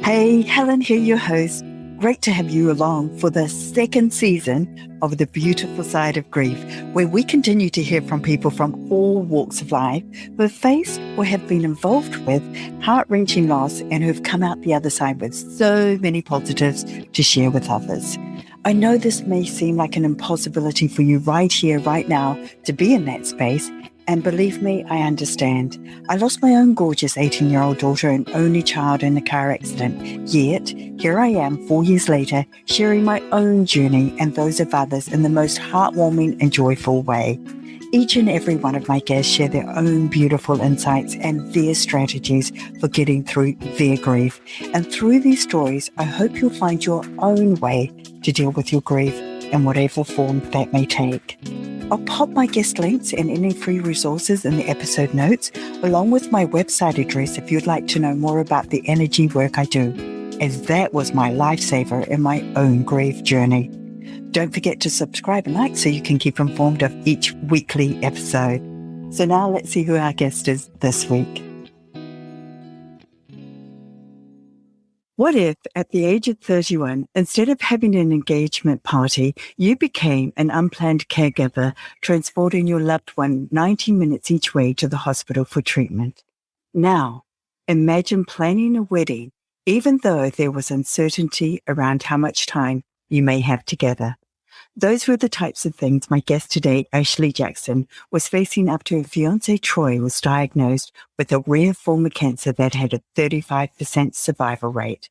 Hey, Helen here, your host. Great to have you along for the second season of The Beautiful Side of Grief, where we continue to hear from people from all walks of life who have faced or have been involved with heart-wrenching loss and who have come out the other side with so many positives to share with others. I know this may seem like an impossibility for you right here, right now, to be in that space. And believe me, I understand. I lost my own gorgeous 18-year-old daughter and only child in a car accident. Yet, here I am 4 years later, sharing my own journey and those of others in the most heartwarming and joyful way. Each and every one of my guests share their own beautiful insights and their strategies for getting through their grief. And through these stories, I hope you'll find your own way to deal with your grief in whatever form that may take. I'll pop my guest links and any free resources in the episode notes, along with my website address if you'd like to know more about the energy work I do, as that was my lifesaver in my own grief journey. Don't forget to subscribe and like so you can keep informed of each weekly episode. So now let's see who our guest is this week. What if, at the age of 31, instead of having an engagement party, you became an unplanned caregiver, transporting your loved one 90 minutes each way to the hospital for treatment? Now, imagine planning a wedding, even though there was uncertainty around how much time you may have together. Those were the types of things my guest today, Ashley Jackson, was facing after her fiancé Troy was diagnosed with a rare form of cancer that had a 35% survival rate.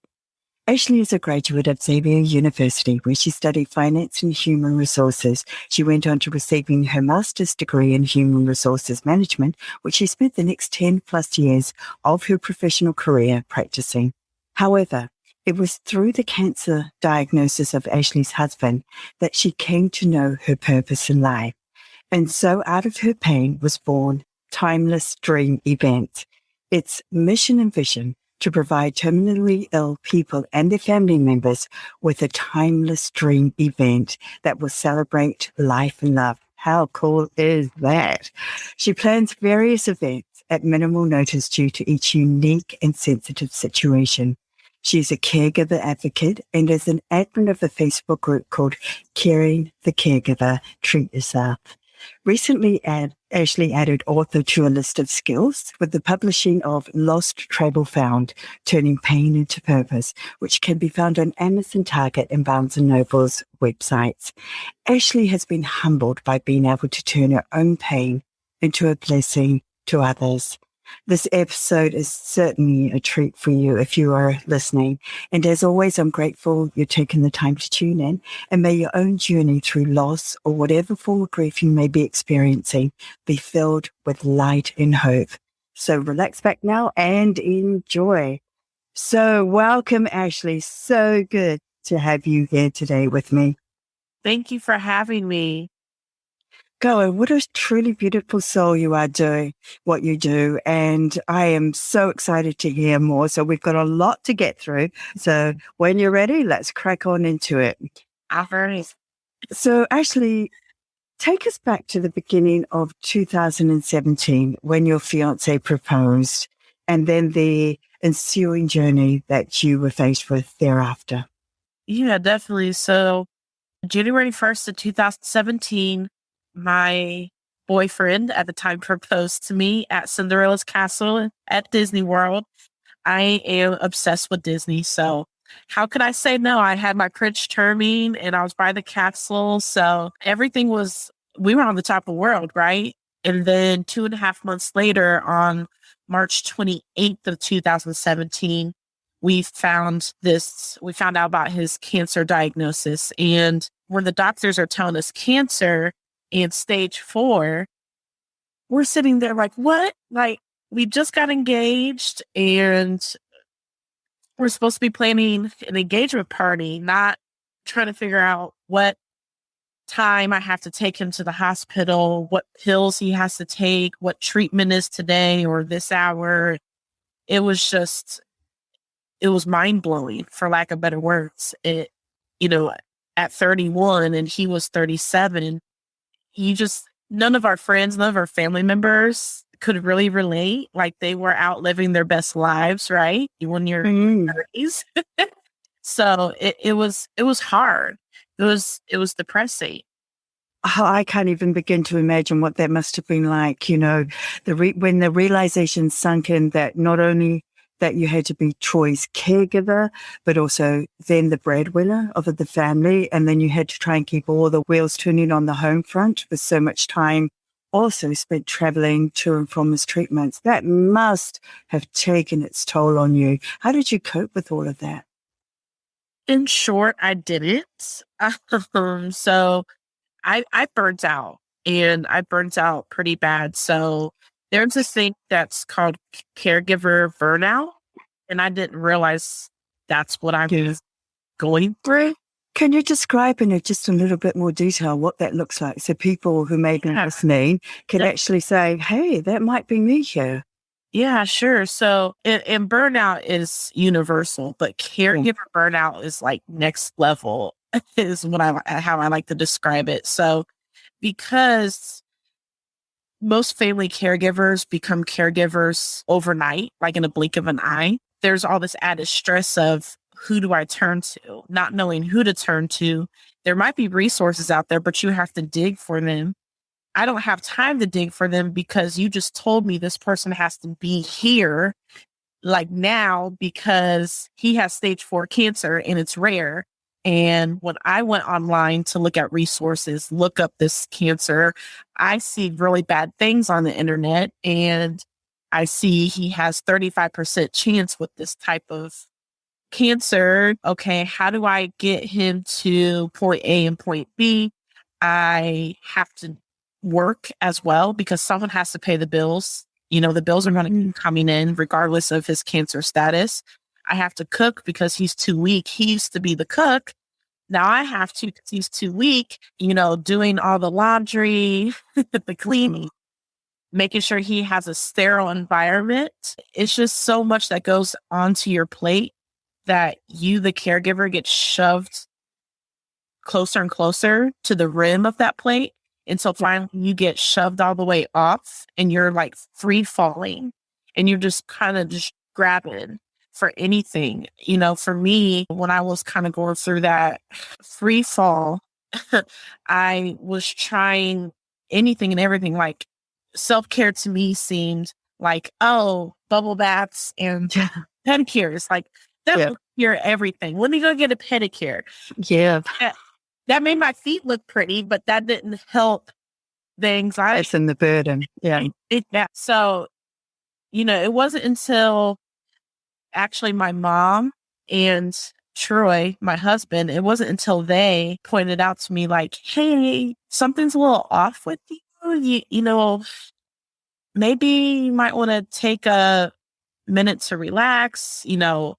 Ashley is a graduate of Xavier University, where she studied finance and human resources. She went on to receiving her master's degree in human resources management, which she spent the next 10 plus years of her professional career practicing. However, it was through the cancer diagnosis of Ashley's husband that she came to know her purpose in life. And so out of her pain was born Timeless Dream Event. Its mission and vision to provide terminally ill people and their family members with a timeless dream event that will celebrate life and love. How cool is that? She plans various events at minimal notice due to each unique and sensitive situation. She's a caregiver advocate and is an admin of a Facebook group called Caring the Caregiver, Treat Yourself. Recently, Ashley added author to a list of skills with the publishing of Lost Travel Found, Turning Pain into Purpose, which can be found on Amazon, Target, and Barnes & Noble's websites. Ashley has been humbled by being able to turn her own pain into a blessing to others. This episode is certainly a treat for you if you are listening. And as always, I'm grateful you're taking the time to tune in, and may your own journey through loss or whatever form of grief you may be experiencing be filled with light and hope. So relax back now and enjoy. So welcome, Ashley. So good to have you here today with me. Thank you for having me. Go, what a truly beautiful soul you are doing what you do. And I am so excited to hear more. So we've got a lot to get through. So when you're ready, let's crack on into it. All right. So Ashley, take us back to the beginning of 2017 when your fiance proposed and then the ensuing journey that you were faced with thereafter. Yeah, definitely. So January 1st of 2017, my boyfriend at the time proposed to me at Cinderella's Castle at Disney World. I am obsessed with Disney, so how could I say no? I had my Prince Charming and I was by the castle, so we were on the top of the world, right? And then 2.5 months later, on March 28th of 2017, we found out about his cancer diagnosis. And when the doctors are telling us cancer, and stage 4, we're sitting there like, what? Like, we just got engaged and we're supposed to be planning an engagement party, not trying to figure out what time I have to take him to the hospital, what pills he has to take, what treatment is today or this hour. It was mind blowing, for lack of better words. At 31 and he was 37, none of our friends, none of our family members could really relate. Like they were out living their best lives, right? When you're in your 30s. So it was hard. It was depressing. Oh, I can't even begin to imagine what that must have been like, when the realization sunk in that not only that you had to be Troy's caregiver, but also then the breadwinner of the family. And then you had to try and keep all the wheels turning on the home front with so much time also spent traveling to and from his treatments. That must have taken its toll on you. How did you cope with all of that? In short, I didn't. So I burnt out, and I burnt out pretty bad. So there's this thing that's called caregiver burnout, and I didn't realize that's what I Yeah. was going through. Can you describe in just a little bit more detail what that looks like so people who may be Yeah. listening can Yeah. actually say, hey, that might be me here? Yeah, sure. So, and burnout is universal, but caregiver burnout is like next level, is how I like to describe it. So, because most family caregivers become caregivers overnight, like in a blink of an eye, there's all this added stress of who do I turn to, not knowing who to turn to. There might be resources out there, but you have to dig for them. I don't have time to dig for them because you just told me this person has to be here like now because he has stage 4 cancer and it's rare. And when I went online to look at resources, look up this cancer, I see really bad things on the internet. And I see he has 35% chance with this type of cancer. Okay, how do I get him to point A and point B? I have to work as well because someone has to pay the bills. The bills are going to keep coming in regardless of his cancer status. I have to cook because he's too weak. He used to be the cook. Now I have to because he's too weak, doing all the laundry, the cleaning, making sure he has a sterile environment. It's just so much that goes onto your plate that you, the caregiver, get shoved closer and closer to the rim of that plate until finally you get shoved all the way off and you're like free falling and you're just kind of just grabbing for anything. For me, when I was kind of going through that free fall, I was trying anything and everything. Like self-care to me seemed like, oh, bubble baths and pedicures. Like that Yeah. would cure everything. Let me go get a pedicure. Yeah. That made my feet look pretty, but that didn't help the anxiety. That's in the burden. Yeah. So, it wasn't until actually my mom and Troy, my husband, it wasn't until they pointed out to me like, hey, something's a little off with you. Maybe you might want to take a minute to relax, You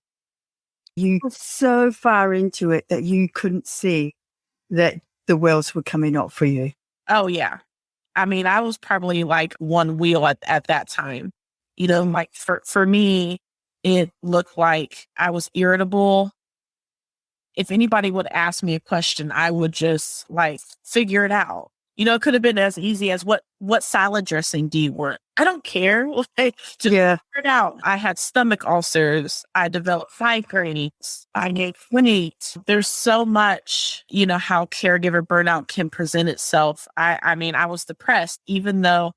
were so far into it that you couldn't see that the wheels were coming up for you. Oh, yeah. I mean, I was probably like one wheel at that time. Like for me, it looked like I was irritable. If anybody would ask me a question, I would just like figure it out. It could have been as easy as what salad dressing do you want? I don't care. Like, just figure it out. I had stomach ulcers. I developed migraines. I gained weight. There's so much, how caregiver burnout can present itself. I mean, I was depressed, even though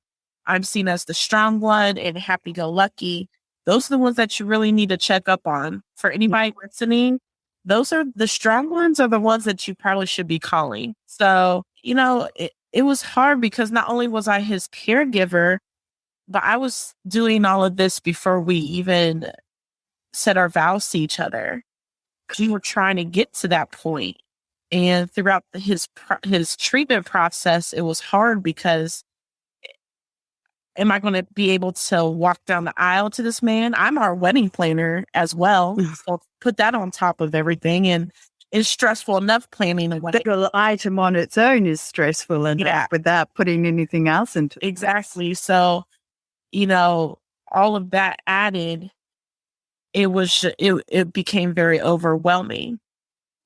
I'm seen as the strong one and happy go lucky. Those are the ones that you really need to check up on. For anybody listening, those are the strong ones are the ones that you probably should be calling. So, it was hard because not only was I his caregiver, but I was doing all of this before we even said our vows to each other. We were trying to get to that point. And throughout his treatment process, it was hard because am I going to be able to walk down the aisle to this man? I'm our wedding planner as well. So put that on top of everything. And it's stressful enough planning a wedding. The item on its own is stressful enough without putting anything else into it. Exactly. So, all of that added, it became very overwhelming.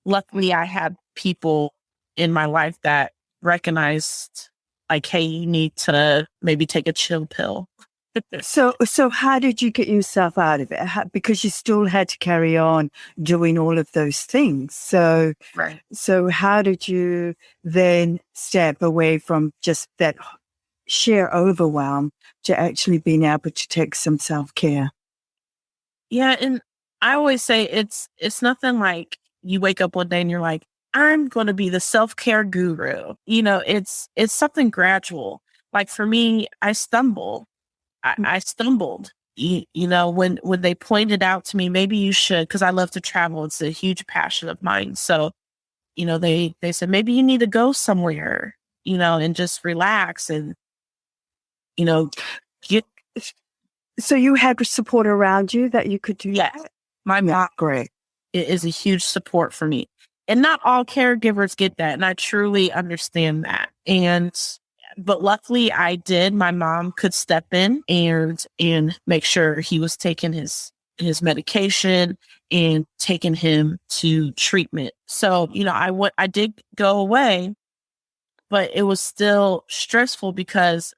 Luckily, I had people in my life that recognized like, hey, you need to maybe take a chill pill. So how did you get yourself out of it? Because you still had to carry on doing all of those things. So, Right. so how did you then step away from just that sheer overwhelm to actually being able to take some self-care? Yeah, and I always say it's nothing like you wake up one day and you're like, I'm going to be the self-care guru. It's something gradual. Like for me, I stumble. I stumbled. When they pointed out to me, maybe you should, because I love to travel. It's a huge passion of mine. So, they said maybe you need to go somewhere, and just relax and, you know, get So you had support around you that you could do yeah. that? My Yeah, mom great. is a huge support for me. And not all caregivers get that. And I truly understand that. But luckily I did. My mom could step in and make sure he was taking his medication and taking him to treatment. So, I did go away, but it was still stressful because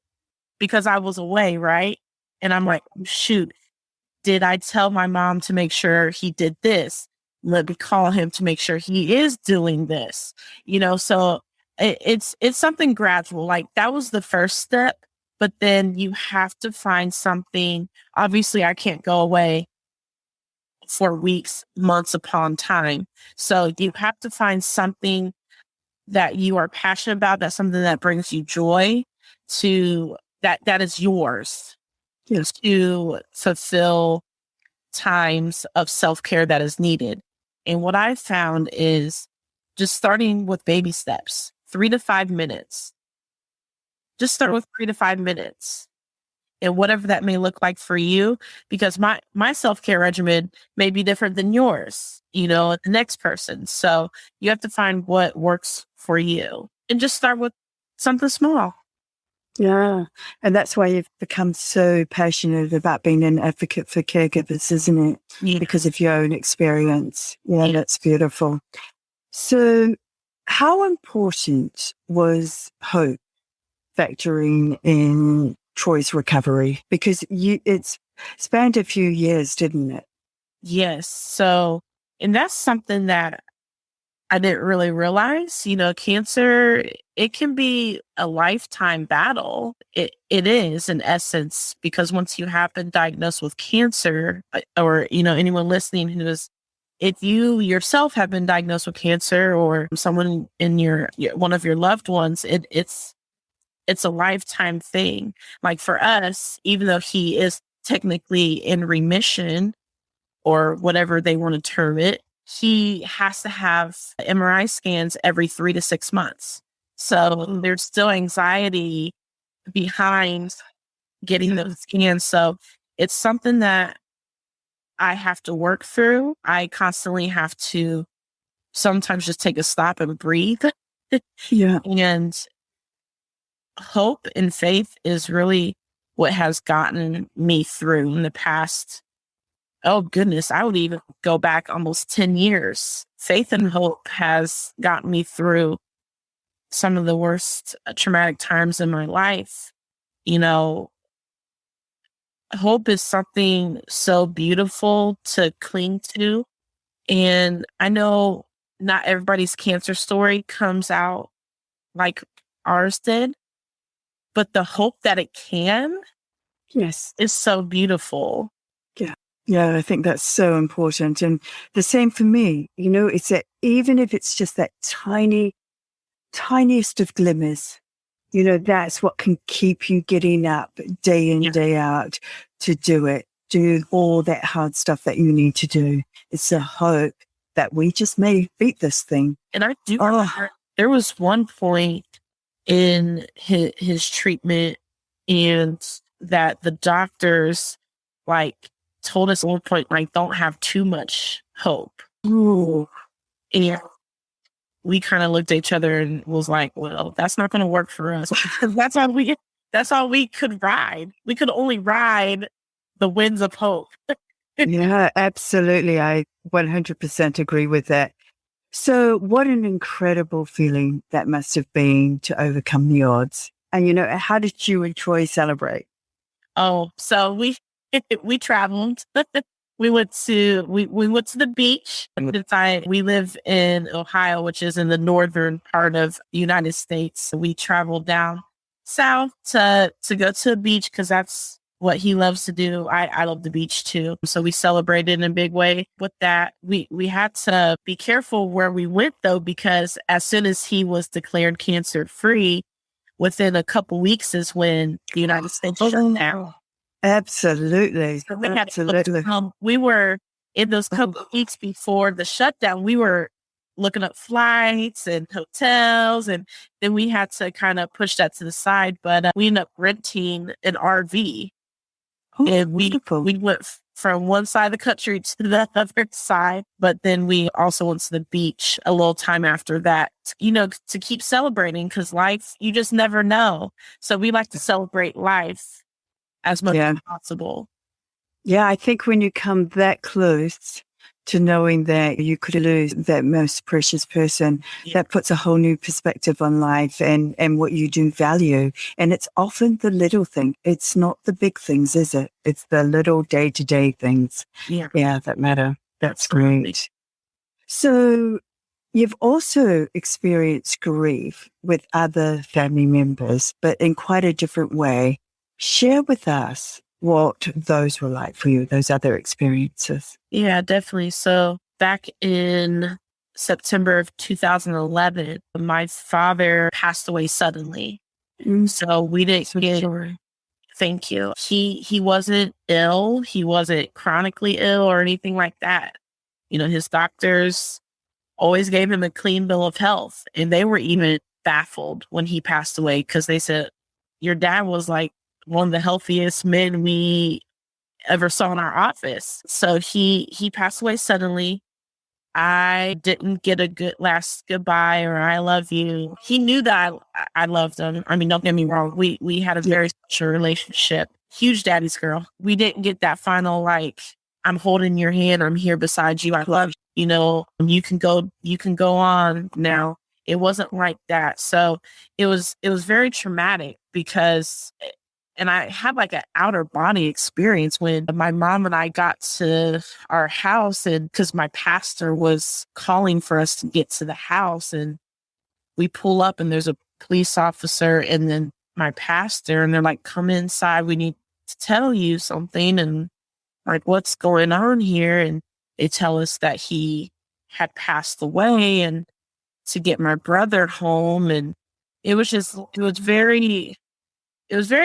I was away, right? And I'm like, shoot, did I tell my mom to make sure he did this? Let me call him to make sure he is doing this. So it's something gradual. Like that was the first step, but then you have to find something. Obviously, I can't go away for weeks, months upon time. So you have to find something that you are passionate about, that's something that brings you joy to that is yours Yes. to fulfill times of self-care that is needed. And what I found is just starting with baby steps, 3 to 5 minutes. Just start with 3 to 5 minutes and whatever that may look like for you, because my self-care regimen may be different than yours, the next person. So you have to find what works for you and just start with something small. Yeah. And that's why you've become so passionate about being an advocate for caregivers, isn't it? Yeah. Because of your own experience. Yeah, Yeah. that's beautiful. So, how important was hope factoring in Troy's recovery? Because it's spanned a few years, didn't it? Yes. So, and that's something that I didn't really realize, cancer, it can be a lifetime battle. It is in essence, because once you have been diagnosed with cancer, or, anyone listening if you yourself have been diagnosed with cancer or someone in one of your loved ones, it's a lifetime thing. Like for us, even though he is technically in remission, or whatever they want to term it, he has to have MRI scans every 3 to 6 months. So there's still anxiety behind getting those scans. So it's something that I have to work through. I constantly have to sometimes just take a stop and breathe. Yeah. And hope and faith is really what has gotten me through in the past. Oh goodness, I would even go back almost 10 years. Faith and hope has gotten me through some of the worst traumatic times in my life. You know, Hope is something so beautiful to cling to. And I know not everybody's cancer story comes out like ours did, but the hope that it can Yes. is so beautiful. Yeah. Yeah, I think that's so important. And the same for me, it's that even if it's just that tiniest of glimmers, that's what can keep you getting up day in, Yeah. day out to do all that hard stuff that you need to do. It's the hope that we just may beat this thing. And I do remember there was one point in his treatment, and that the doctors like told us at one point, like, don't have too much hope. Ooh. And we kind of looked at each other and was like, well, that's not going to work for us. That's all we could ride. We could only ride the winds of hope. Yeah, absolutely. I 100% agree with that. So, what an incredible feeling that must have been to overcome the odds. And, how did you and Troy celebrate? Oh, so we traveled. We went to the beach. We live in Ohio, which is in the northern part of the United States. We traveled down south to go to a beach because that's what he loves to do. I love the beach too. So we celebrated in a big way with that. We had to be careful where we went though, because as soon as he was declared cancer free, within a couple weeks is when the United States shut down. Absolutely. So we had to Absolutely. we were in those couple of weeks before the shutdown, we were looking up flights and hotels, and then we had to kind of push that to the side. But we ended up renting an RV, Oh, and wonderful. we went from one side of the country to the other side. But then we also went to the beach a little time after that, to keep celebrating, because life, you just never know. So we like to celebrate life as much Yeah. as possible. Yeah, I think when you come that close to knowing that you could lose that most precious person, that puts a whole new perspective on life and what you do value. And it's often the little thing. It's not the big things, is it? It's the little day-to-day things. Yeah. Yeah, that matter. That's Absolutely. great. So you've also experienced grief with other family members, but in quite a different way. Share with us what those were like for you, those other experiences. Yeah, definitely. So back in September of 2011, my father passed away suddenly. So we didn't get. Thank you. He wasn't ill. He wasn't chronically ill or anything like that. His doctors always gave him a clean bill of health, and they were even baffled when he passed away, because they said, "Your dad was like one of the healthiest men we ever saw in our office." So he passed away suddenly. I didn't get a good last goodbye or "I love you." He knew that I loved him. I mean, don't get me wrong. We had a very special relationship. Huge daddy's girl. We didn't get that final, like, "I'm holding your hand. I'm here beside you. I love you. You can go on now." It wasn't like that. So it was very traumatic, because and I had like an outer body experience when my mom and I got to our house, and because my pastor was calling for us to get to the house, and we pull up and there's a police officer and then my pastor, and they're like, "Come inside. We need to tell you something." And like, "What's going on here?" And they tell us that he had passed away, and to get my brother home. And it was very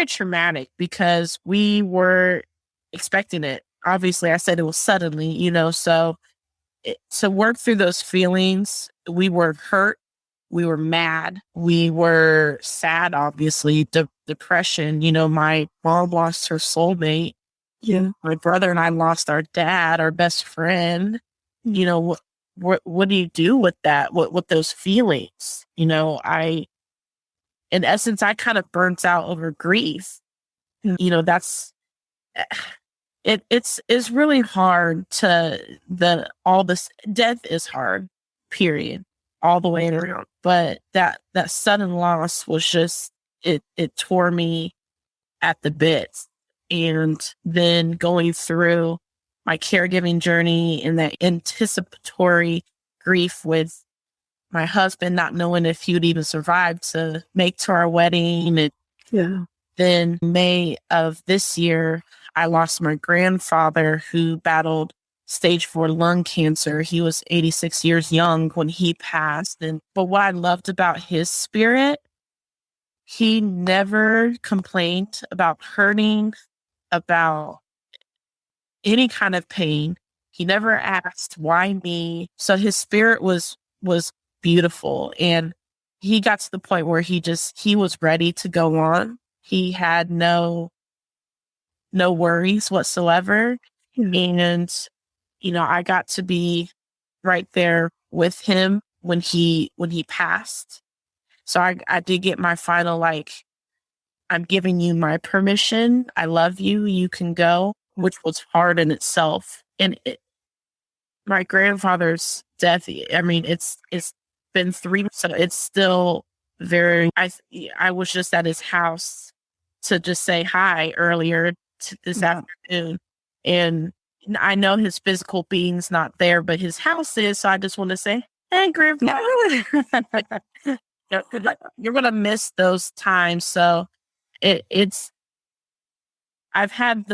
traumatic, because we were expecting it. Obviously, I said it was suddenly, so to work through those feelings, we were hurt, we were mad, we were sad, obviously, depression. My mom lost her soulmate. Yeah. My brother and I lost our dad, our best friend. What do you do with that? What with those feelings? In essence, I kind of burnt out over grief. That's it's really hard all this death is hard, period, all the way around. But that sudden loss was just, it tore me at the bits. And then going through my caregiving journey and that anticipatory grief with my husband, not knowing if he would even survive to make to our wedding. And Yeah. then May of this year, I lost my grandfather, who battled stage 4 lung cancer. He was 86 years young when he passed. But what I loved about his spirit, he never complained about hurting, about any kind of pain. He never asked, "Why me?" So his spirit was beautiful. And he got to the point where he was ready to go on. He had no worries whatsoever. And, I got to be right there with him when he passed. So I did get my final, like, "I'm giving you my permission. I love you. You can go," which was hard in itself. And my grandfather's death, I mean, it's been 3, so it's still very, I was just at his house to just say hi earlier. this afternoon. And I know his physical being's not there, but his house is. So I just want to say, hey, Grandpa, you're going to miss those times. So it's, I've had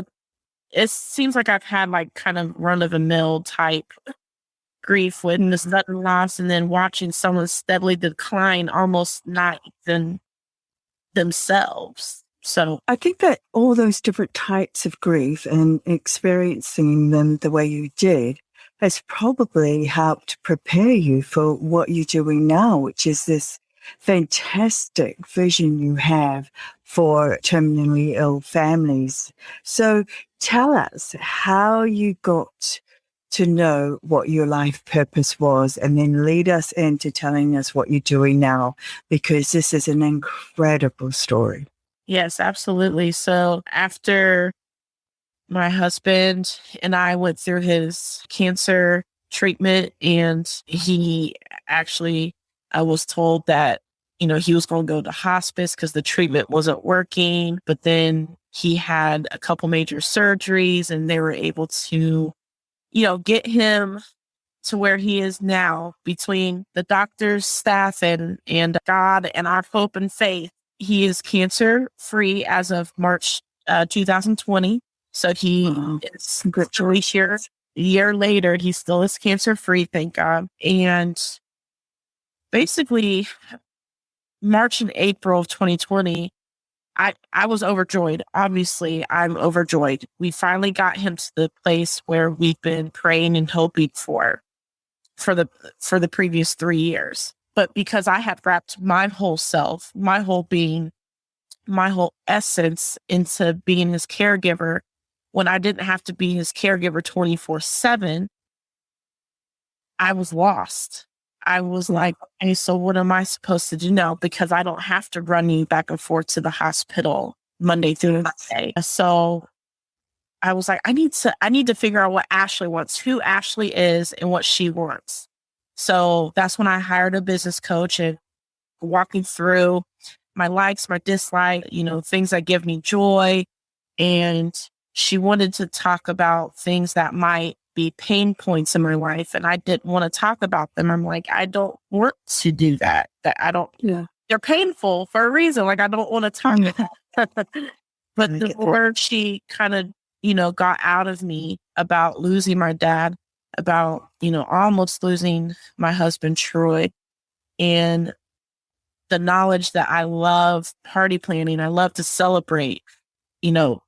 it seems like I've had like kind of run of the mill type grief with the sudden loss, and then watching someone steadily decline, almost not even themselves. So I think that all those different types of grief and experiencing them the way you did has probably helped prepare you for what you're doing now, which is this fantastic vision you have for terminally ill families. So tell us how you got to know what your life purpose was, and then lead us into telling us what you're doing now, because this is an incredible story. yes, absolutely. So after my husband and I went through his cancer treatment, and he actually, I was told that, he was going to go to hospice because the treatment wasn't working. But then he had a couple major surgeries, and they were able to, get him to where he is now. Between the doctor's staff and God and our hope and faith, he is cancer free as of March 2020. So he is literally here a year later. He still is cancer free, thank God. And basically, March and April of 2020, I was overjoyed. Obviously, I'm overjoyed. We finally got him to the place where we've been praying and hoping for the previous 3 years. But because I had wrapped my whole self, my whole being, my whole essence into being his caregiver, when I didn't have to be his caregiver 24/7, I was lost. I was like, okay, so what am I supposed to do now? Because I don't have to run you back and forth to the hospital Monday through Monday. So I was like, I need to figure out what Ashley wants, who Ashley is and what she wants. So that's when I hired a business coach and walking through my likes, my dislikes, things that give me joy. And she wanted to talk about things that might be pain points in my life. And I didn't want to talk about them. I'm like, I don't want to do that. I don't, they're painful for a reason. Like, I don't want to talk about that. But the word she kind of, got out of me about losing my dad, about, almost losing my husband, Troy, and the knowledge that I love party planning. I love to celebrate.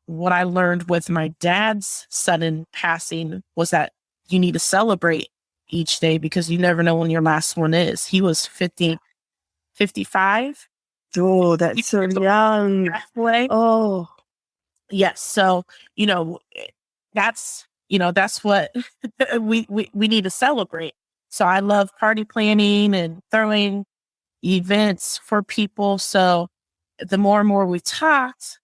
What I learned with my dad's sudden passing was that you need to celebrate each day because you never know when your last one is. He was 55. Oh, that's so young. Oh, yes. So, that's what we need to celebrate. So I love party planning and throwing events for people. So the more and more we talked,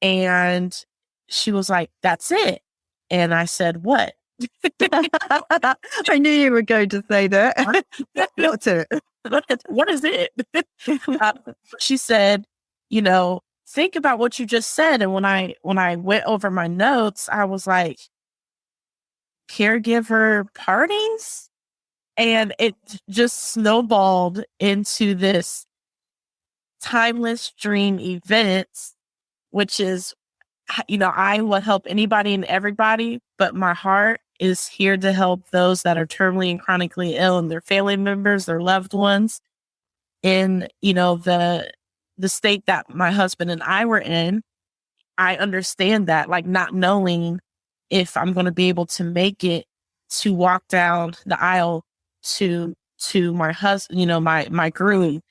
and she was like, that's it. And I said, what? I knew you were going to say that. What's it? What is it? She said, think about what you just said. And when I went over my notes, I was like, caregiver parties? And it just snowballed into this timeless dream events, which is, I will help anybody and everybody, but my heart is here to help those that are terminally and chronically ill and their family members, their loved ones. In, the state that my husband and I were in, I understand that, like, not knowing if I'm going to be able to make it to walk down the aisle to my husband, my groom.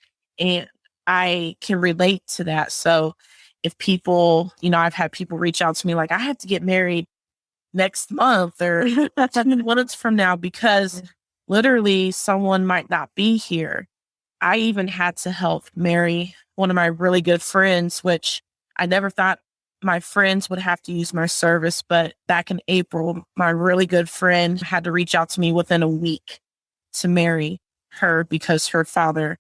And I can relate to that. So if people, I've had people reach out to me like, I have to get married next month or 10 minutes from now because literally someone might not be here. I even had to help marry one of my really good friends, which I never thought my friends would have to use my service. But back in April, my really good friend had to reach out to me within a week to marry her because her father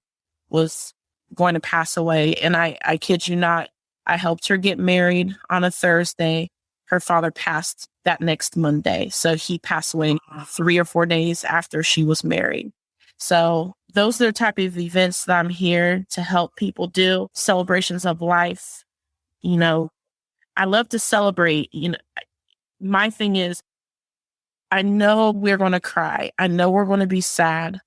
was going to pass away. And I kid you not, I helped her get married on a Thursday. her father passed that next Monday. So he passed away 3 or 4 days after she was married. So those are the type of events that I'm here to help people do. Celebrations of life. You know, I love to celebrate. My thing is, I know we're going to cry. I know we're going to be sad,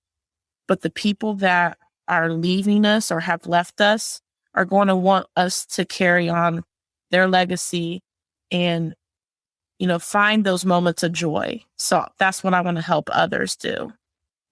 but the people that are leaving us or have left us are going to want us to carry on their legacy and, find those moments of joy. So that's what I want to help others do.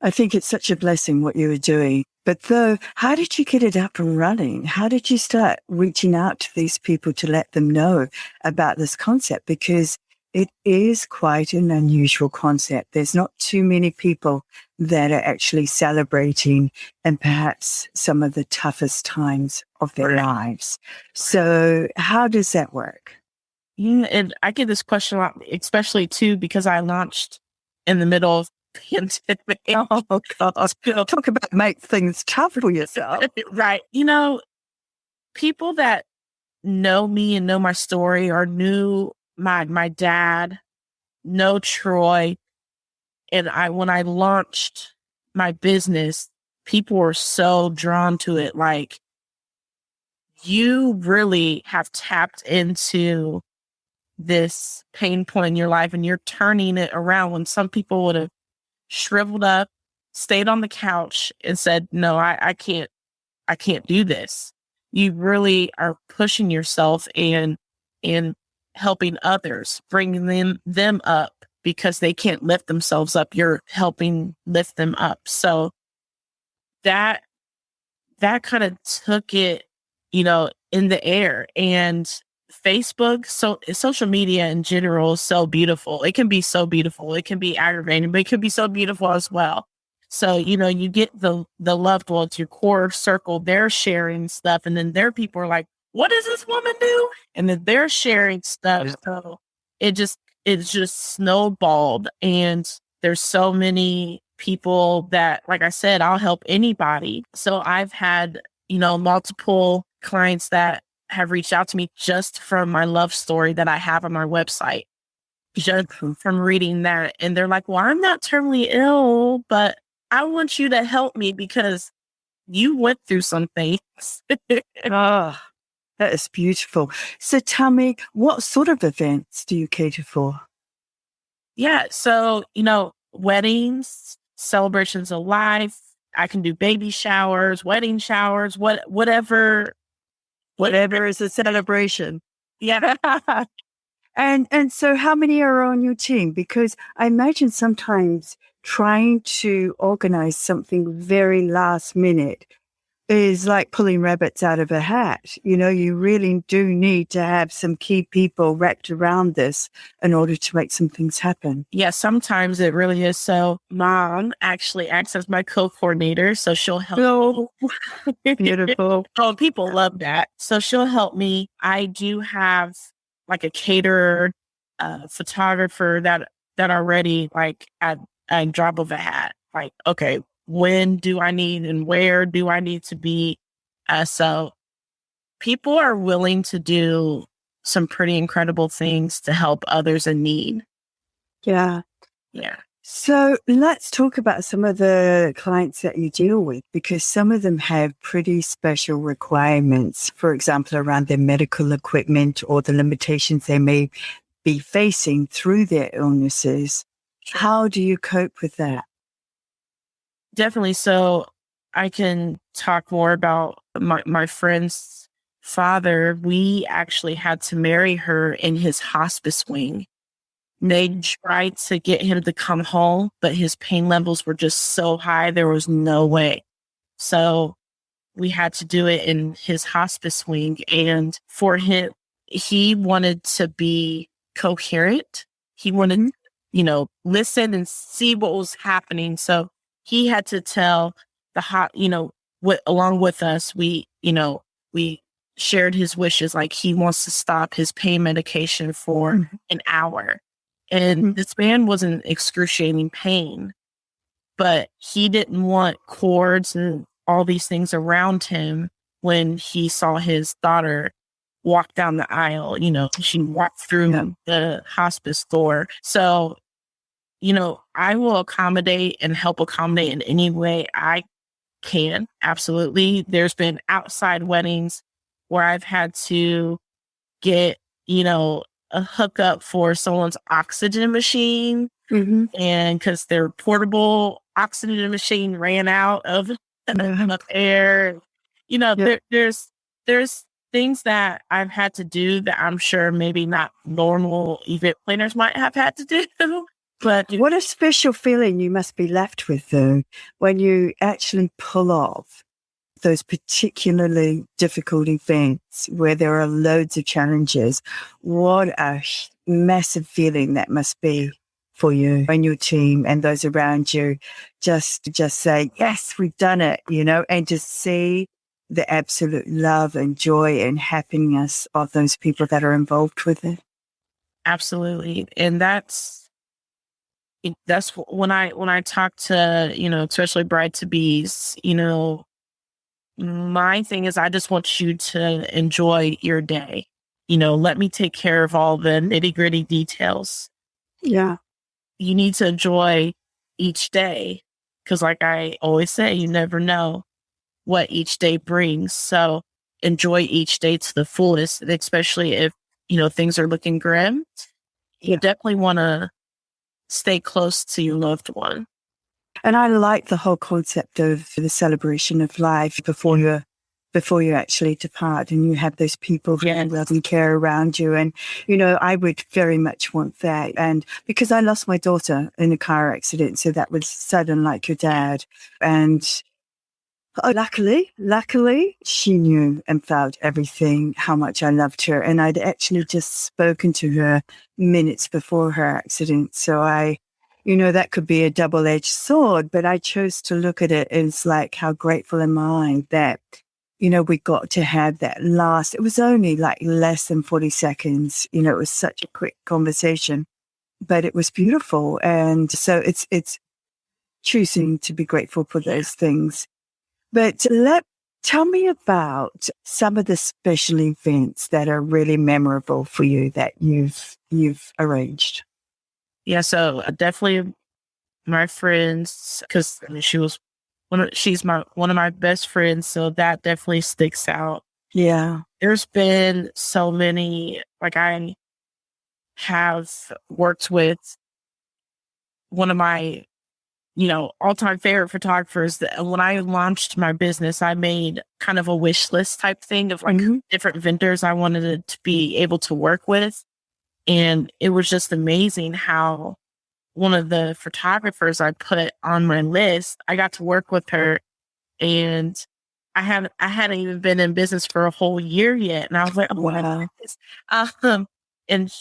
I think it's such a blessing what you were doing. But though, how did you get it up and running? How did you start reaching out to these people to let them know about this concept? Because it is quite an unusual concept. There's not too many people that are actually celebrating and perhaps some of the toughest times of their lives. So how does that work? And I get this question a lot, especially too, because I launched in the middle of pandemic. Oh, God. Talk about make things tough for yourself. Right. People that know me and know my story or knew my dad, know Troy. And when I launched my business, people were so drawn to it. Like, you really have tapped into this pain point in your life and you're turning it around, when some people would have shriveled up, stayed on the couch and said, no, I can't do this. You really are pushing yourself and helping others, bringing them up because they can't lift themselves up. You're helping lift them up. So that kind of took it, in the air. And Facebook, social media in general is so beautiful. It can be so beautiful. It can be aggravating, but it can be so beautiful as well. So, you get the loved ones, your core circle, they're sharing stuff. And then their people are like, what does this woman do? And then they're sharing stuff. So it's just snowballed. And there's so many people that, like I said, I'll help anybody. So I've had, multiple clients that have reached out to me just from my love story that I have on my website, just from reading that. And they're like, well, I'm not terminally ill, but I want you to help me because you went through some things. Ah, that is beautiful. So tell me, what sort of events do you cater for? Yeah. So, weddings, celebrations of life. I can do baby showers, wedding showers, whatever. Whatever is a celebration. Yeah. And so how many are on your team? Because I imagine sometimes trying to organize something very last minute is like pulling rabbits out of a hat. You really do need to have some key people wrapped around this in order to make some things happen. Yeah, sometimes it really is. So mom actually acts as my co-coordinator. So she'll help. Oh, beautiful. Oh, people love that. So she'll help me. I do have like a caterer, photographer that are ready, like at a drop of a hat. Like, okay, when do I need and where do I need to be? So people are willing to do some pretty incredible things to help others in need. Yeah. Yeah. So let's talk about some of the clients that you deal with, because some of them have pretty special requirements, for example, around their medical equipment or the limitations they may be facing through their illnesses. Sure. How do you cope with that? Definitely. So I can talk more about my friend's father. We actually had to marry her in his hospice wing. They tried to get him to come home, but his pain levels were just so high, there was no way. So we had to do it in his hospice wing. And for him, he wanted to be coherent. He wanted, listen and see what was happening. So he had to tell along with us, we shared his wishes. Like, he wants to stop his pain medication for an hour. And this man was in excruciating pain, but he didn't want cords and all these things around him when he saw his daughter walk down the aisle. She walked through the hospice door. So, I will accommodate and help accommodate in any way I can. Absolutely. There's been outside weddings where I've had to get, a hookup for someone's oxygen machine. Mm-hmm. And because their portable oxygen machine ran out of enough air, there's things that I've had to do that I'm sure maybe not normal event planners might have had to do. But what a special feeling you must be left with, though, when you actually pull off those particularly difficult events where there are loads of challenges. What a massive feeling that must be for you and your team and those around you. Just say, yes, we've done it, and just see the absolute love and joy and happiness of those people that are involved with it. Absolutely. And that's when I talk to, especially bride-to-be's, my thing is I just want you to enjoy your day. Let me take care of all the nitty-gritty details. Yeah. You need to enjoy each day because, like I always say, you never know what each day brings. So enjoy each day to the fullest, and especially if, things are looking grim. You definitely want to stay close to your loved one. And I like the whole concept of the celebration of life before you actually depart, and you have those people who love and care around you. And, I would very much want that. And because I lost my daughter in a car accident, so that was sudden like your dad. And luckily, she knew and felt everything, how much I loved her. And I'd actually just spoken to her minutes before her accident. So that could be a double-edged sword, but I chose to look at it as like, how grateful am I that, we got to have that last, it was only like less than 40 seconds. It was such a quick conversation, but it was beautiful. And so it's choosing to be grateful for those things. But tell me about some of the special events that are really memorable for you that you've arranged. Yeah, so definitely my friends, because she's one of my best friends, so that definitely sticks out. Yeah. There's been so many, like I have worked with one of my, all-time favorite photographers. That when I launched my business, I made kind of a wish list type thing of like different vendors I wanted to be able to work with. And it was just amazing how one of the photographers I put on my list, I got to work with her, and I hadn't even been in business for a whole year yet. And I was like, oh, wow. And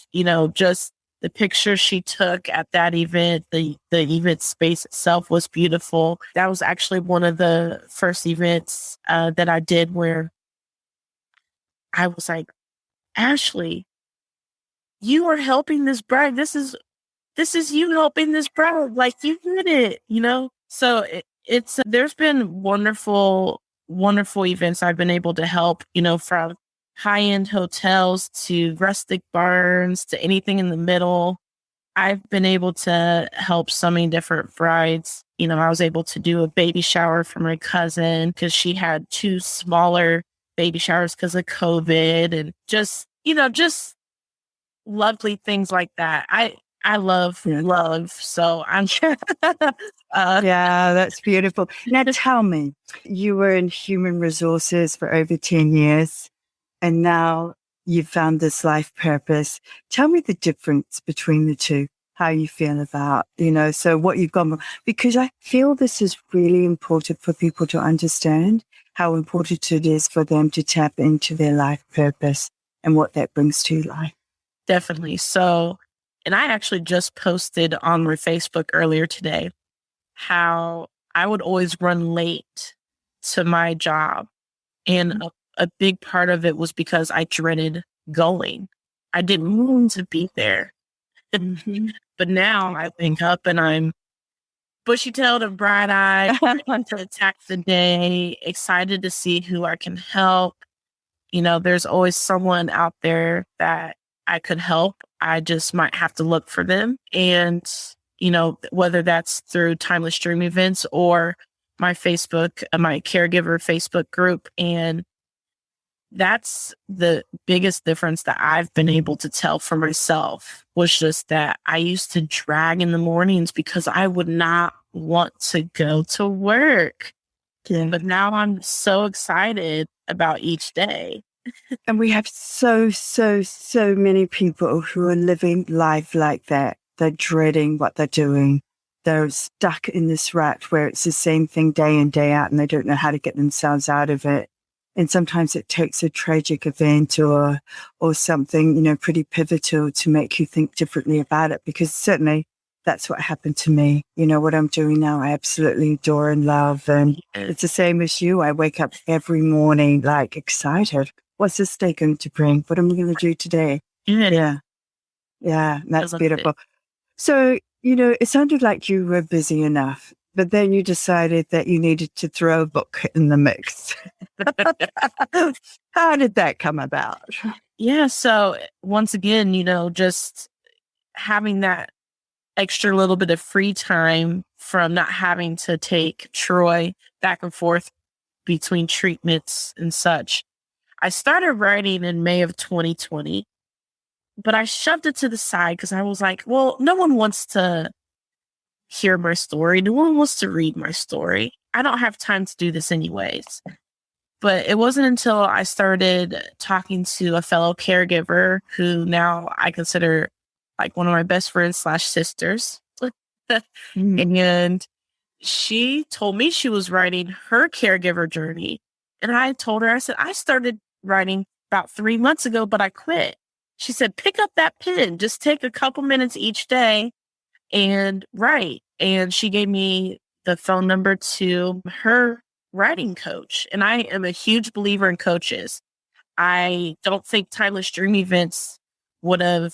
just the picture she took at that event, the event space itself was beautiful. That was actually one of the first events that I did where I was like, Ashley, you are helping this bride. This is you helping this bride. Like, you did it. So there's been wonderful events I've been able to help, from high-end hotels to rustic barns to anything in the middle. I've been able to help so many different brides. I was able to do a baby shower for my cousin because she had 2 smaller baby showers because of COVID, and just lovely things like that. I love love, so I'm sure. Yeah, that's beautiful. Now tell me, you were in human resources for over 10 years, and now you've found this life purpose. Tell me the difference between the two, how you feel about, so what you've gone, because I feel this is really important for people to understand how important it is for them to tap into their life purpose and what that brings to life. Definitely. So, and I actually just posted on my Facebook earlier today how I would always run late to my job. And a big part of it was because I dreaded going. I didn't want to be there. But now I wake up and I'm bushy-tailed and bright-eyed, to attack the day, excited to see who I can help. there's always someone out there that I could help. I just might have to look for them. And, whether that's through Timeless Dream events or my Facebook, my caregiver Facebook group. And that's the biggest difference that I've been able to tell for myself, was just that I used to drag in the mornings because I would not want to go to work. Yeah. But now I'm so excited about each day. And we have so many people who are living life like that. They're dreading what they're doing. They're stuck in this rut where it's the same thing day in, day out, and they don't know how to get themselves out of it. And sometimes it takes a tragic event or something, pretty pivotal to make you think differently about it, because certainly that's what happened to me. What I'm doing now, I absolutely adore and love. And it's the same as you. I wake up every morning, like, excited. What's this day going to bring? What am I going to do today? Yeah. That's beautiful. So, it sounded like you were busy enough, but then you decided that you needed to throw a book in the mix. How did that come about? Yeah. So once again, just having that extra little bit of free time from not having to take Troy back and forth between treatments and such. I started writing in May of 2020, but I shoved it to the side because I was like, well, no one wants to hear my story. No one wants to read my story. I don't have time to do this anyways. But it wasn't until I started talking to a fellow caregiver who now I consider like one of my best friends / sisters. And she told me she was writing her caregiver journey. And I told her, I said, I started writing about 3 months ago, but I quit. She said, pick up that pen. Just take a couple minutes each day and write. And she gave me the phone number to her writing coach. And I am a huge believer in coaches. I don't think Timeless Dream events would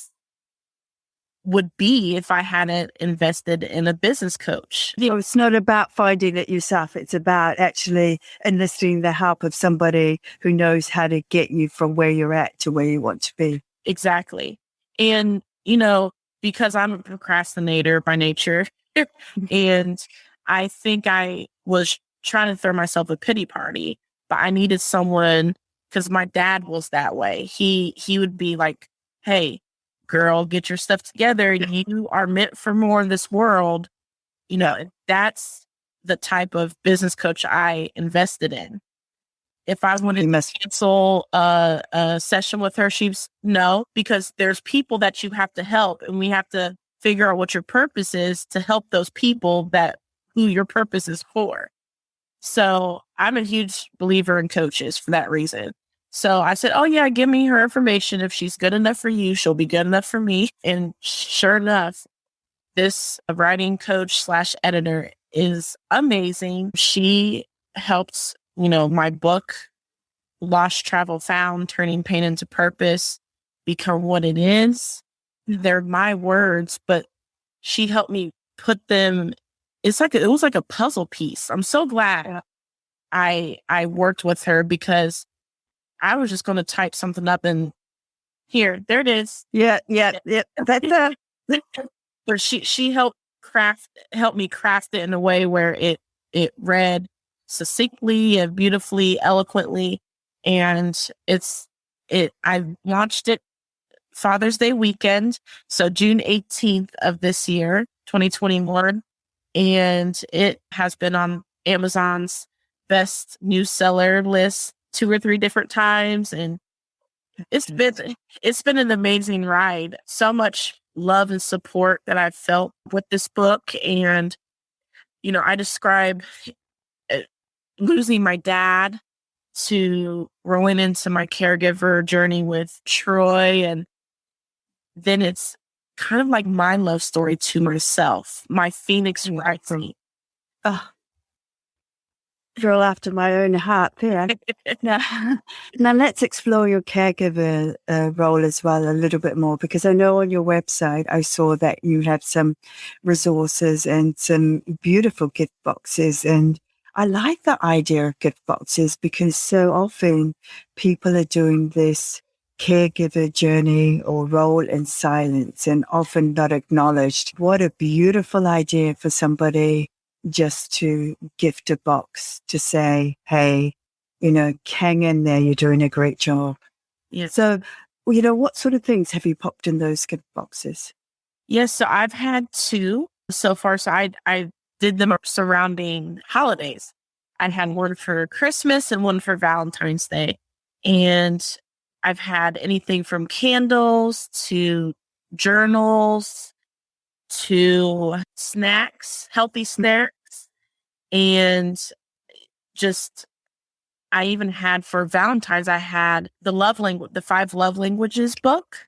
be if I hadn't invested in a business coach. It's not about finding it yourself. It's about actually enlisting the help of somebody who knows how to get you from where you're at to where you want to be. Exactly. And, because I'm a procrastinator by nature, and I think I was trying to throw myself a pity party, but I needed someone, because my dad was that way. He would be like, hey, girl, get your stuff together. You are meant for more in this world. That's the type of business coach I invested in. If I wanted to cancel a session with her, she's no, because there's people that you have to help, and we have to figure out what your purpose is to help those people who your purpose is for. So I'm a huge believer in coaches for that reason. So I said, oh yeah, give me her information. If she's good enough for you, she'll be good enough for me. And sure enough, this writing coach / editor is amazing. She helped, my book, Lost, Travel, Found, Turning Pain into Purpose, become what it is. They're my words, but she helped me put them. It was like a puzzle piece. I'm so glad I worked with her, because I was just going to type something up and there it is. Yeah. That's But she helped me craft it in a way where it read succinctly and beautifully, eloquently. And I launched it Father's Day weekend. So June 18th of this year, 2021. And it has been on Amazon's best news seller list 2 or 3 different times. And it's been an amazing ride. So much love and support that I've felt with this book. And, I describe losing my dad to rolling into my caregiver journey with Troy. And then it's kind of like my love story to myself, my Phoenix rising. Girl after my own heart there. Now let's explore your caregiver role as well a little bit more, because I know on your website I saw that you have some resources and some beautiful gift boxes, and I like the idea of gift boxes because so often people are doing this caregiver journey or role in silence and often not acknowledged. What a beautiful idea for somebody just to gift a box to say, hey, hang in there, you're doing a great job. Yes. So, what sort of things have you popped in those gift boxes? Yes, so I've had two so far. So I did them surrounding holidays. I had one for Christmas and one for Valentine's Day. And I've had anything from candles to journals to snacks, healthy snacks, and just I even had for Valentine's, I had the 5 love languages book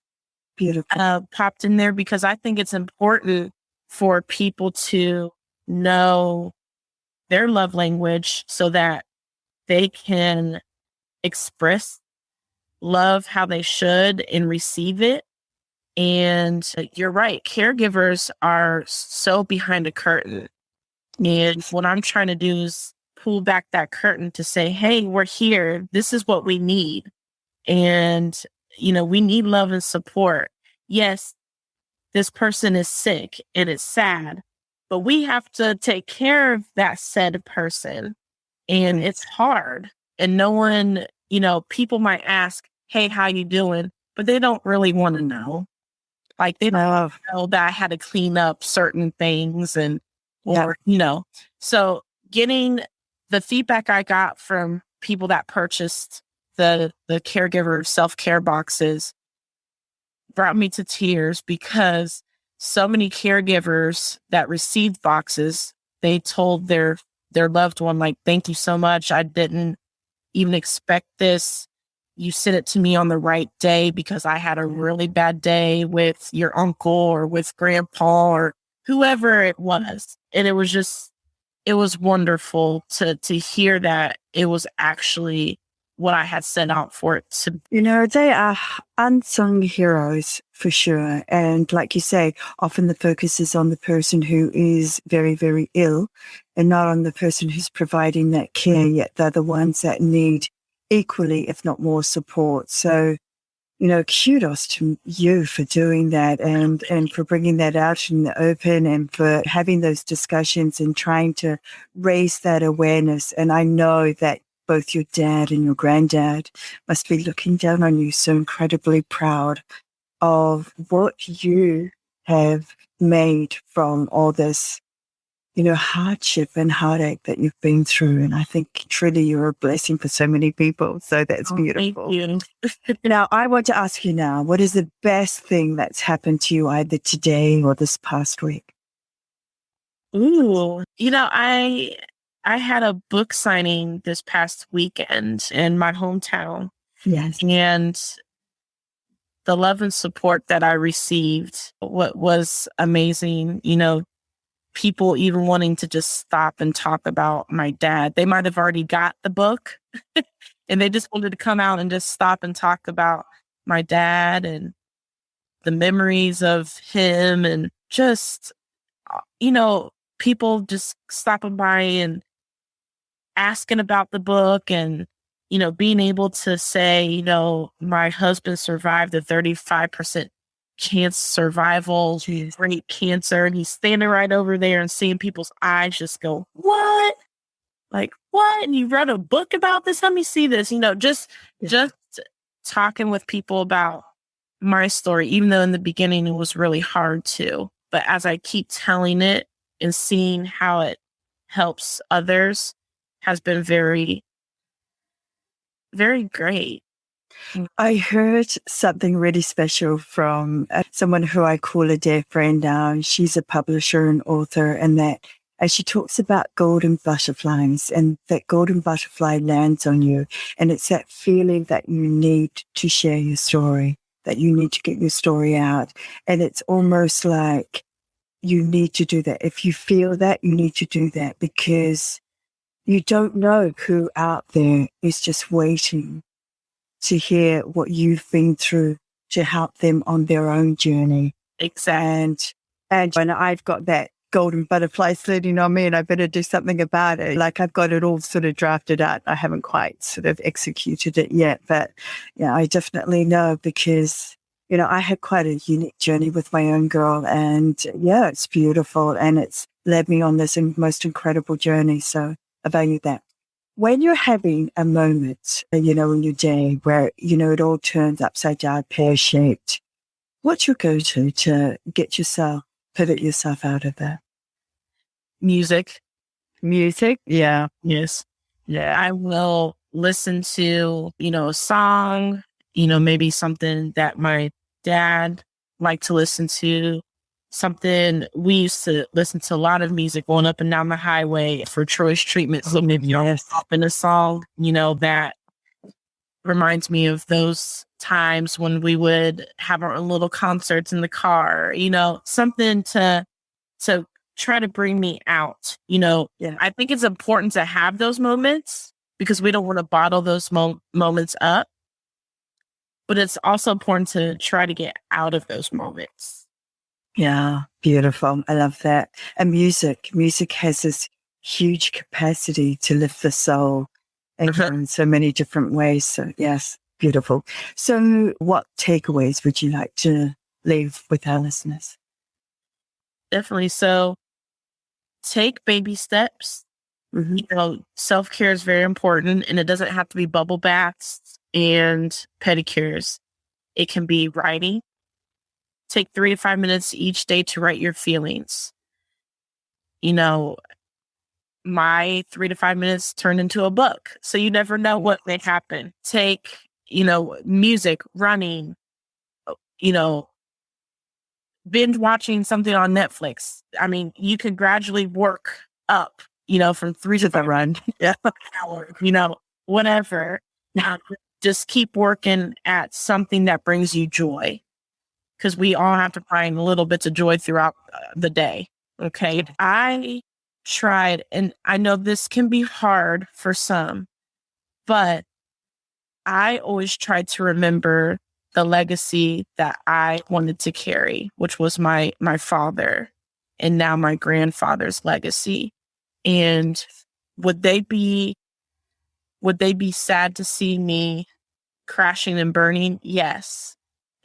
Beautiful. popped in there because I think it's important for people to know their love language so that they can express love how they should and receive it. And you're right, caregivers are so behind a curtain. And what I'm trying to do is pull back that curtain to say, hey, we're here. This is what we need. And, we need love and support. Yes, this person is sick and it's sad, but we have to take care of that said person. And it's hard. And no one, people might ask, hey, how you doing? But they don't really want to know. Like they don't know that I had to clean up certain things so getting the feedback I got from people that purchased the caregiver self-care boxes brought me to tears because so many caregivers that received boxes, they told their loved one, like, thank you so much. I didn't even expect this. You sent it to me on the right day because I had a really bad day with your uncle or with grandpa or whoever it was. And it was wonderful to hear that it was actually what I had set out for it to be. They are unsung heroes for sure. And like you say, often the focus is on the person who is very, very ill and not on the person who's providing that care, yet they're the ones that need equally, if not more, support. So, kudos to you for doing that and for bringing that out in the open and for having those discussions and trying to raise that awareness. And I know that both your dad and your granddad must be looking down on you so incredibly proud of what you have made from all this, hardship and heartache that you've been through. And I think truly you're a blessing for so many people. So that's beautiful. Thank you. Now, I want to ask you now, what is the best thing that's happened to you either today or this past week? Ooh, I had a book signing this past weekend in my hometown. Yes. And the love and support that I received, what was amazing, people even wanting to just stop and talk about my dad. They might have already got the book and they just wanted to come out and just stop and talk about my dad and the memories of him and just, people just stopping by and asking about the book and, being able to say, my husband survived the 35% chance survival, great cancer. And he's standing right over there and seeing people's eyes just go, what? Like, what? And you read a book about this? Let me see this, just talking with people about my story, even though in the beginning it was really hard to. But as I keep telling it and seeing how it helps others has been very, very great. I heard something really special from someone who I call a dear friend now. She's a publisher and author, and that as she talks about golden butterflies and that golden butterfly lands on you, and it's that feeling that you need to share your story, that you need to get your story out. And it's almost like you need to do that. If you feel that, you need to do that because you don't know who out there is just waiting to hear what you've been through to help them on their own journey. Exactly. And I've got that golden butterfly flirting on me and I better do something about it. Like I've got it all sort of drafted out. I haven't quite sort of executed it yet, but yeah, I definitely know because, I had quite a unique journey with my own girl and yeah, it's beautiful and it's led me on this most incredible journey. So I value that. When you're having a moment, in your day where, it all turns upside down, pear-shaped, what's your go-to to pivot yourself out of that? Music. Music? Yeah. Yes. Yeah. I will listen to, a song, maybe something that my dad liked to listen to. Something we used to listen to a lot of music going up and down the highway for choice treatment. So maybe I'll pop in a song, that reminds me of those times when we would have our own little concerts in the car, something to try to bring me out. Yeah. I think it's important to have those moments because we don't want to bottle those moments up. But it's also important to try to get out of those moments. Yeah, beautiful. I love that. And music has this huge capacity to lift the soul in so many different ways. So yes, beautiful. So what takeaways would you like to leave with our listeners? Definitely. So take baby steps. Mm-hmm. Self-care is very important and it doesn't have to be bubble baths and pedicures. It can be writing. Take 3 to 5 minutes each day to write your feelings. My 3 to 5 minutes turned into a book. So you never know what may happen. Take, music, running, binge watching something on Netflix. I mean, you can gradually work up, from 3 to 5 run. Yeah. hours, whatever. Just keep working at something that brings you joy. Because we all have to find little bits of joy throughout the day. Okay. I tried, and I know this can be hard for some, but I always tried to remember the legacy that I wanted to carry, which was my father and now my grandfather's legacy. And would they be sad to see me crashing and burning? Yes.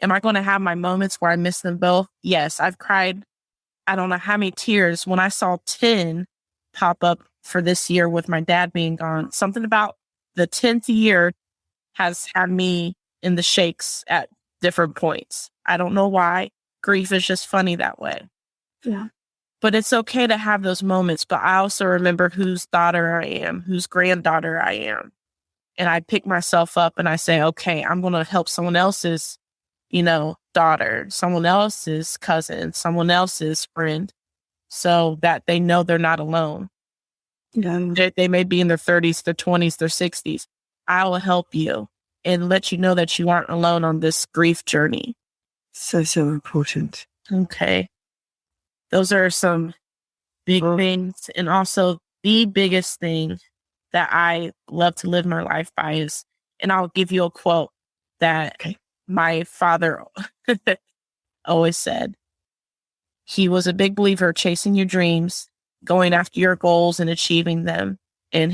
Am I going to have my moments where I miss them both? Yes. I've cried, I don't know how many tears when I saw 10 pop up for this year with my dad being gone. Something about the 10th year has had me in the shakes at different points. I don't know why. Grief is just funny that way. Yeah. But it's okay to have those moments. But I also remember whose daughter I am, whose granddaughter I am. And I pick myself up and I say, okay, I'm going to help someone else's daughter, someone else's cousin, someone else's friend, so that they know they're not alone. Yeah. They may be in their 30s, their 20s, their 60s. I will help you and let you know that you aren't alone on this grief journey. So important. Okay. Those are some big things. And also the biggest thing that I love to live my life by is, and I'll give you a quote that my father always said. He was a big believer chasing your dreams, going after your goals and achieving them. And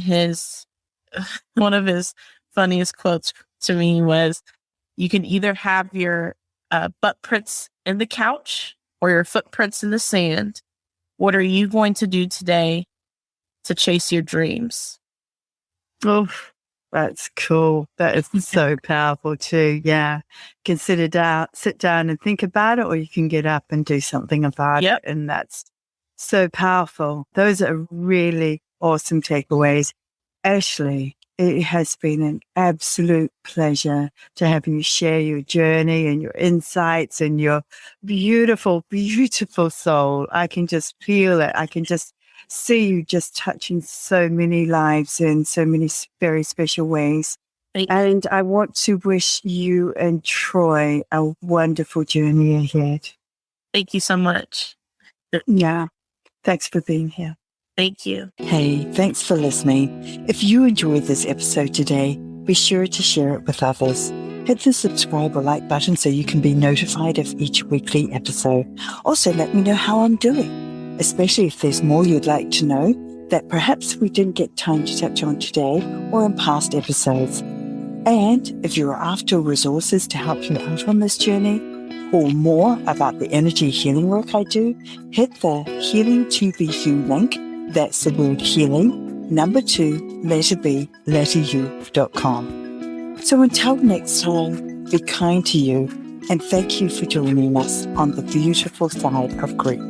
one of his funniest quotes to me was, you can either have your butt prints in the couch or your footprints in the sand. What are you going to do today to chase your dreams? Oh, that's cool. That is so powerful too. Yeah. You can sit down and think about it, or you can get up and do something about it. And that's so powerful. Those are really awesome takeaways. Ashley, it has been an absolute pleasure to have you share your journey and your insights and your beautiful, beautiful soul. I can just feel it. I can just see you just touching so many lives in so many very special ways. And I want to wish you and Troy a wonderful journey ahead. Thank you so much. Yeah. Thanks for being here. Thank you. Hey, thanks for listening. If you enjoyed this episode today, be sure to share it with others. Hit the subscribe or like button so you can be notified of each weekly episode. Also, let me know how I'm doing. especially if there's more you'd like to know that perhaps we didn't get time to touch on today or in past episodes. And if you're after resources to help you out on this journey, or more about the energy healing work I do, hit the Healing to Be You link. That's the word healing, number 2, letter B, letter U.com. So until next time, be kind to you, and thank you for joining us on the beautiful side of grief.